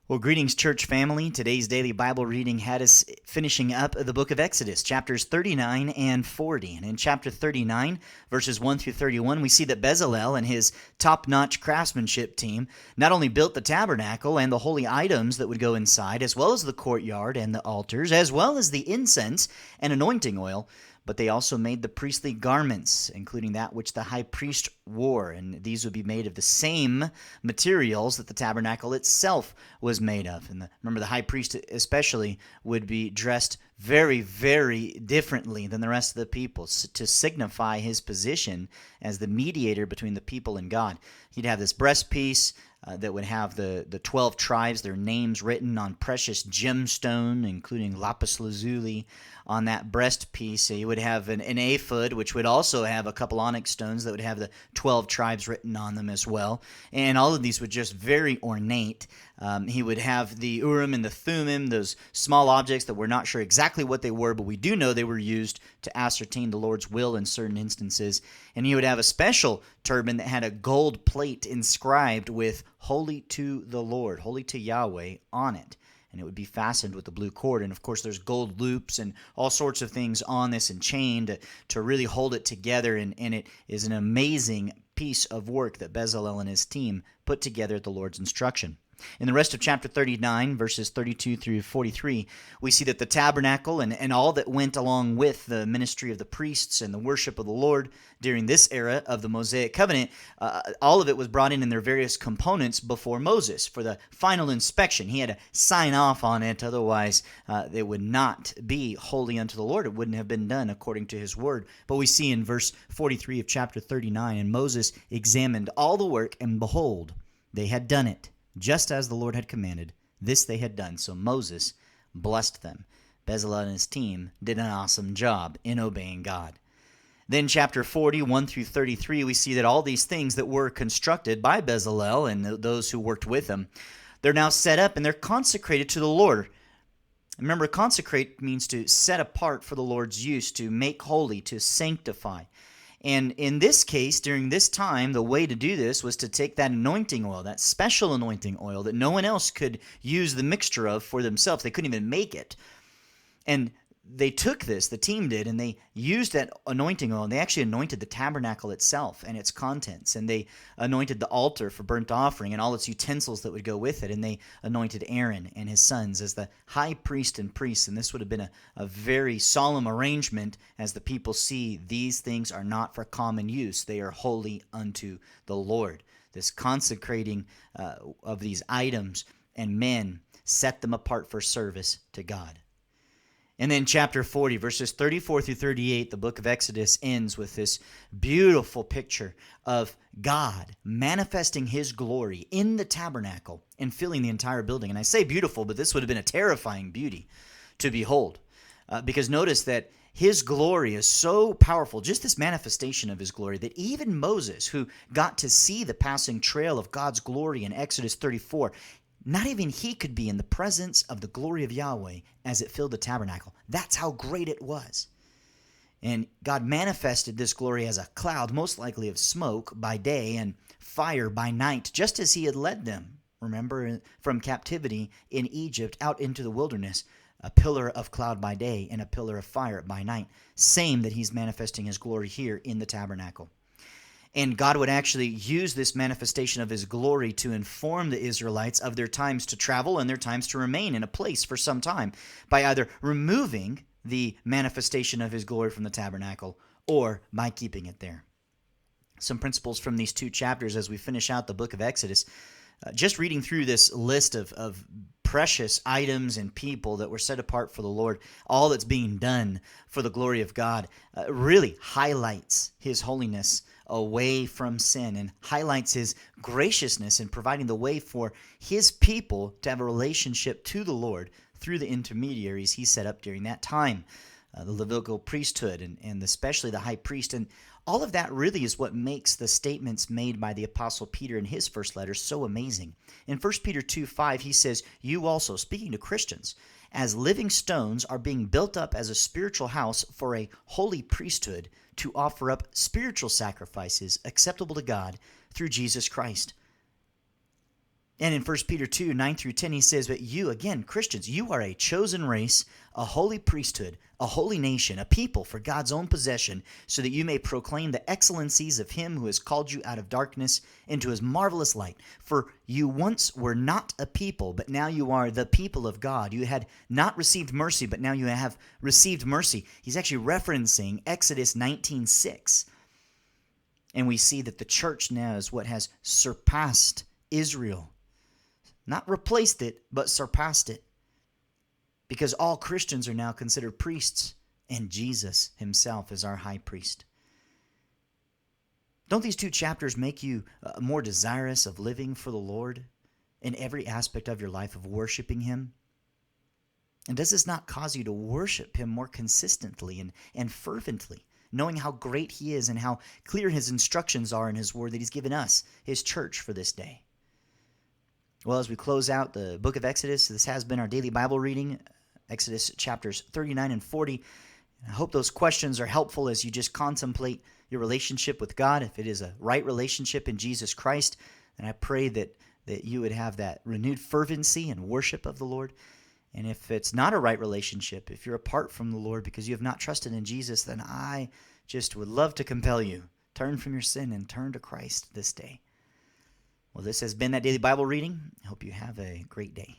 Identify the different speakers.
Speaker 1: Well, greetings, church family. Today's daily Bible reading had us finishing up the book of Exodus, chapters 39 and 40. And in chapter 39, verses 1 through 31, we see that Bezalel and his top-notch craftsmanship team not only built the tabernacle and the holy items that would go inside, as well as the courtyard and the altars, as well as the incense and anointing oil, but they also made the priestly garments, including that which the high priest wore, and these would be made of the same materials that the tabernacle itself was made of. And remember, the high priest especially would be dressed very, very differently than the rest of the people to signify his position as the mediator between the people and God. He'd have this breastpiece that would have the 12 tribes, their names written on precious gemstone, including lapis lazuli, on that breastpiece. He would have an ephod, which would also have a couple onyx stones that would have the 12 tribes written on them as well. And all of these were just very ornate. He would have the Urim and the Thummim, those small objects that we're not sure exactly what they were, but we do know they were used to ascertain the Lord's will in certain instances. And he would have a special turban that had a gold plate inscribed with "Holy to the Lord," "Holy to Yahweh" on it. And it would be fastened with the blue cord. And of course, there's gold loops and all sorts of things on this and chained to really hold it together. And it is an amazing piece of work that Bezalel and his team put together at the Lord's instruction. In the rest of chapter 39, verses 32 through 43, we see that the tabernacle and all that went along with the ministry of the priests and the worship of the Lord during this era of the Mosaic covenant, all of it was brought in their various components before Moses for the final inspection. He had to sign off on it, otherwise it would not be holy unto the Lord. It wouldn't have been done according to his word. But we see in verse 43 of chapter 39, "And Moses examined all the work, and behold, they had done it just as the Lord had commanded. This they had done." So Moses blessed them. Bezalel and his team did an awesome job in obeying God. Then chapter 40, 1 through 33, we see that all these things that were constructed by Bezalel and those who worked with him, they're now set up and they're consecrated to the Lord. Remember, consecrate means to set apart for the Lord's use, to make holy, to sanctify. And in this case, during this time, the way to do this was to take that anointing oil, that special anointing oil that no one else could use the mixture of for themselves. They couldn't even make it. And they took this, the team did, and they used that anointing oil, and they actually anointed the tabernacle itself and its contents, and they anointed the altar for burnt offering and all its utensils that would go with it, and they anointed Aaron and his sons as the high priest and priests, and this would have been a very solemn arrangement as the people see these things are not for common use. They are holy unto the Lord. This consecrating of these items and men set them apart for service to God. And then chapter 40, verses 34 through 38, the book of Exodus ends with this beautiful picture of God manifesting his glory in the tabernacle and filling the entire building. And I say beautiful, but this would have been a terrifying beauty to behold. Because notice that his glory is so powerful, just this manifestation of his glory, that even Moses, who got to see the passing trail of God's glory in Exodus 34, not even he could be in the presence of the glory of Yahweh as it filled the tabernacle. That's how great it was. And God manifested this glory as a cloud, most likely of smoke by day and fire by night, just as he had led them, remember, from captivity in Egypt out into the wilderness, a pillar of cloud by day and a pillar of fire by night. Same that he's manifesting his glory here in the tabernacle. And God would actually use this manifestation of his glory to inform the Israelites of their times to travel and their times to remain in a place for some time by either removing the manifestation of his glory from the tabernacle or by keeping it there. Some principles from these two chapters as we finish out the book of Exodus. Just reading through this list of precious items and people that were set apart for the Lord, all that's being done for the glory of God, really highlights his holiness away from sin and highlights his graciousness in providing the way for his people to have a relationship to the Lord through the intermediaries he set up during that time, the Levitical priesthood and especially the high priest. And all of that really is what makes the statements made by the Apostle Peter in his first letter so amazing. In 1 Peter 2:5, he says, "You also," speaking to Christians, "as living stones are being built up as a spiritual house for a holy priesthood to offer up spiritual sacrifices acceptable to God through Jesus Christ." And in 1 Peter 2, 9 through 10, he says, but you, again, Christians, you are a chosen race, a holy priesthood, a holy nation, a people for God's own possession, so that you may proclaim the excellencies of him who has called you out of darkness into his marvelous light. For you once were not a people, but now you are the people of God. You had not received mercy, but now you have received mercy. He's actually referencing Exodus 19:6. And we see that the church now is what has surpassed Israel. Not replaced it, but surpassed it. Because all Christians are now considered priests, and Jesus himself is our high priest. Don't these two chapters make you more desirous of living for the Lord in every aspect of your life, of worshiping him? And does this not cause you to worship him more consistently and fervently, knowing how great he is and how clear his instructions are in his word that he's given us, his church, for this day? Well, as we close out the book of Exodus, this has been our daily Bible reading, Exodus chapters 39 and 40. I hope those questions are helpful as you just contemplate your relationship with God. If it is a right relationship in Jesus Christ, then I pray that you would have that renewed fervency and worship of the Lord. And if it's not a right relationship, if you're apart from the Lord because you have not trusted in Jesus, then I just would love to compel you, turn from your sin and turn to Christ this day. Well, this has been that daily Bible reading. I hope you have a great day.